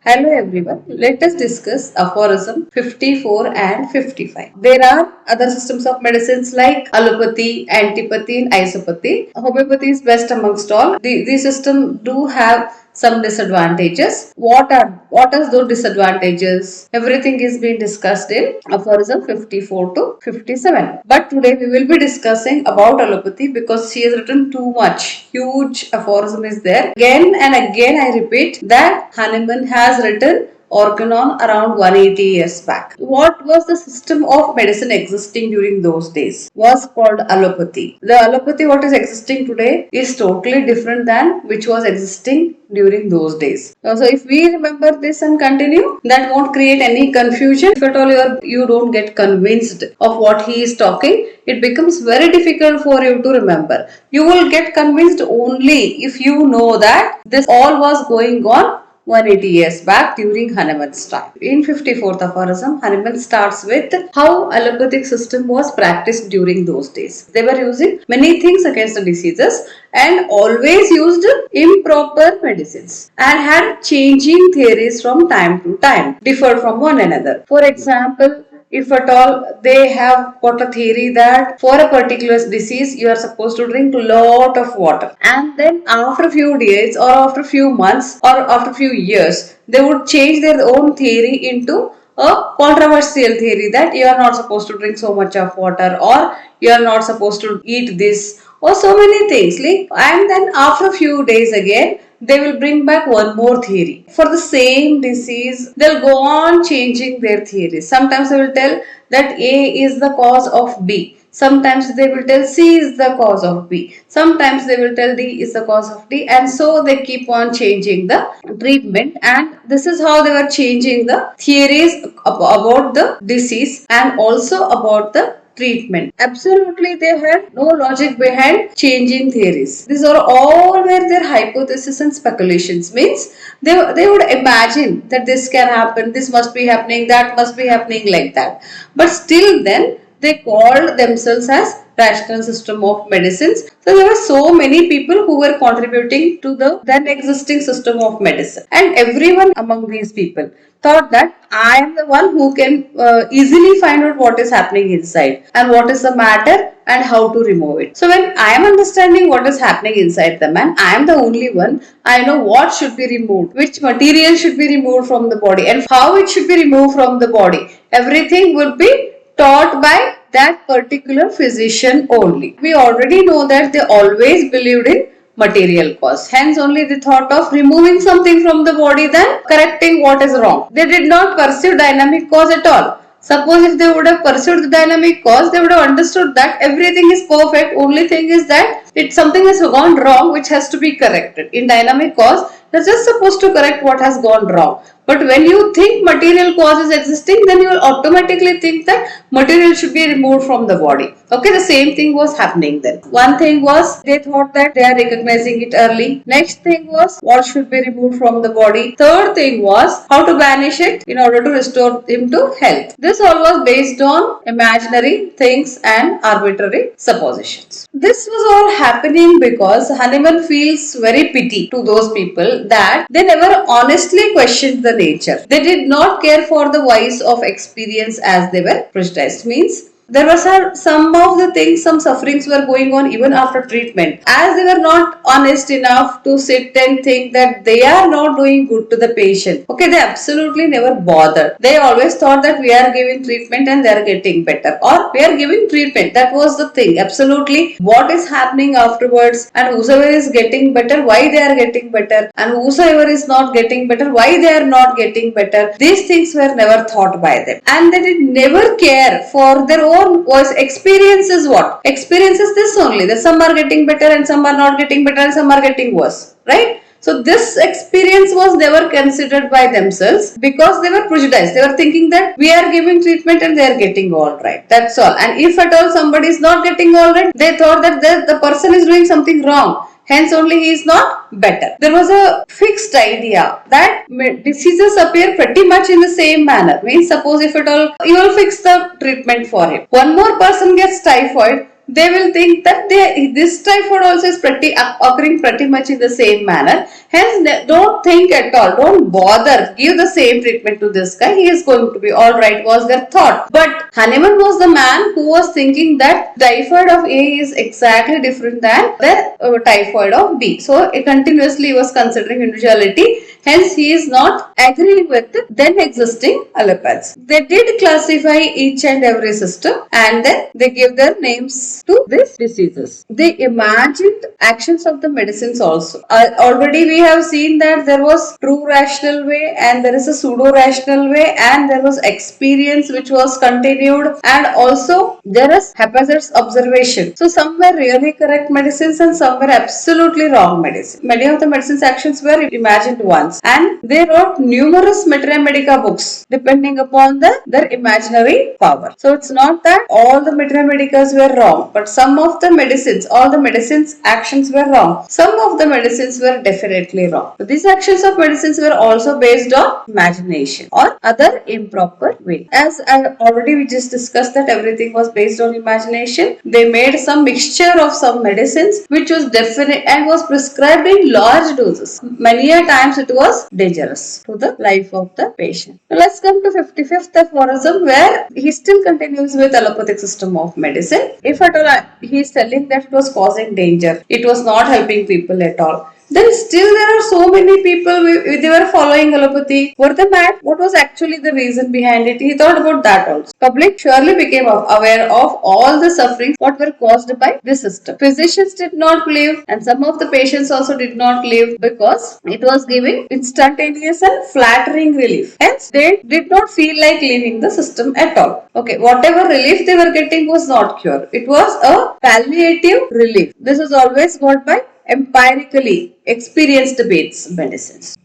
Hello everyone. Let us discuss aphorism 54 and 55. There are other systems of medicines like allopathy, antipathy, and isopathy. Homeopathy is best amongst all. These systems do have some disadvantages. What are those disadvantages? Everything is being discussed in aphorism 54 to 57. But today we will be discussing about allopathy because she has written too much. Huge aphorism is there. Again and again I repeat that Hahnemann has written Organon around 180 years back. What was the system of medicine existing during those days? Was called allopathy. The allopathy what is existing today is totally different than which was existing during those days. So if we remember this and continue, that won't create any confusion. If at all you don't get convinced of what he is talking, it becomes very difficult for you to remember. You will get convinced only if you know that this all was going on 180 years back during Hahnemann's time. In 54th aphorism, Hahnemann starts with how allopathic system was practiced during those days. They were using many things against the diseases and always used improper medicines and had changing theories from time to time, differed from one another. For example, if at all they have got a theory that for a particular disease you are supposed to drink a lot of water, and then after a few days or after a few months or after a few years they would change their own theory into a controversial theory that you are not supposed to drink so much of water or you are not supposed to eat this or so many things like, and then after a few days again they will bring back one more theory. For the same disease, they'll go on changing their theories. Sometimes they will tell that A is the cause of B. Sometimes they will tell C is the cause of B. Sometimes they will tell D is the cause of D. And so they keep on changing the treatment. And this is how they were changing the theories about the disease and also about the treatment. Absolutely, they had no logic behind changing theories. These are all were their hypotheses and speculations. Means they would imagine that this can happen, this must be happening, that must be happening like that. But still then they called themselves as rational system of medicines. So there were so many people who were contributing to the then existing system of medicine. And everyone among these people thought that I am the one who can easily find out what is happening inside and what is the matter and how to remove it. So when I am understanding what is happening inside the man, I am the only one. I know what should be removed, which material should be removed from the body and how it should be removed from the body. Everything will be taught by that particular physician only. We already know that they always believed in material cause. Hence only they thought of removing something from the body then correcting what is wrong. They did not pursue dynamic cause at all. Suppose if they would have pursued the dynamic cause, they would have understood that everything is perfect. Only thing is that something has gone wrong which has to be corrected. In dynamic cause, they're just supposed to correct what has gone wrong. But when you think material cause is existing, then you will automatically think that material should be removed from the body. Okay, the same thing was happening then. One thing was they thought that they are recognizing it early. Next thing was what should be removed from the body. Third thing was how to banish it in order to restore him to health. This all was based on imaginary things and arbitrary suppositions. This was all happening because Hahnemann feels very pity to those people that they never honestly questioned the nature. They did not care for the voice of experience as they were prejudiced. Means there were some of the things, some sufferings were going on even after treatment. As they were not honest enough to sit and think that they are not doing good to the patient. Okay, they absolutely never bothered. They always thought that we are giving treatment and they are getting better. Or we are giving treatment. That was the thing. Absolutely. What is happening afterwards and whosoever is getting better, why they are getting better. And whosoever is not getting better, why they are not getting better. These things were never thought by them. And they did never care for their own voice. Experience is what? Experience is this only, that some are getting better and some are not getting better and some are getting worse, right? So this experience was never considered by themselves because they were prejudiced. They were thinking that we are giving treatment and they are getting all right. That's all. And if at all somebody is not getting all right, they thought that the person is doing something wrong. Hence only he is not better. There was a fixed idea that diseases appear pretty much in the same manner. Means suppose if at all you will fix the treatment for him. One more person gets typhoid, they will think that this typhoid also is occurring pretty much in the same manner. Hence, don't think at all. Don't bother. Give the same treatment to this guy. He is going to be all right. Was their thought. But Hahnemann was the man who was thinking that typhoid of A is exactly different than the typhoid of B. So it continuously was considering individuality. Hence, he is not agreeing with the then existing allopaths. They did classify each and every system and then they gave their names to these diseases. They imagined actions of the medicines also. Already we have seen that there was true rational way and there is a pseudo rational way and there was experience which was continued and also there is haphazard observation. So some were really correct medicines and some were absolutely wrong medicine. Many of the medicines actions were imagined once and they wrote numerous materia medica books depending upon their imaginary power. So it's not that all the materia medicas were wrong, but some of the medicines, all the medicines actions were wrong. Some of the medicines were definitely wrong. So these actions of medicines were also based on imagination or other improper way. As I already we just discussed that everything was based on imagination. They made some mixture of some medicines which was definite and was prescribed in large doses. Many a times it was dangerous to the life of the patient. Now let's come to 55th aphorism where he still continues with allopathic system of medicine. If at all he is telling that it was causing danger, it was not helping people at all, then still there are so many people they were following allopathy. Were they mad? What was actually the reason behind it? He thought about that also. Public surely became aware of all the sufferings what were caused by this system. Physicians did not believe and some of the patients also did not believe because it was giving instantaneous and flattering relief. Hence they did not feel like leaving the system at all. Okay, whatever relief they were getting was not cure. It was a palliative relief. This was always got by empirically experienced based medicines.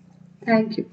Thank you.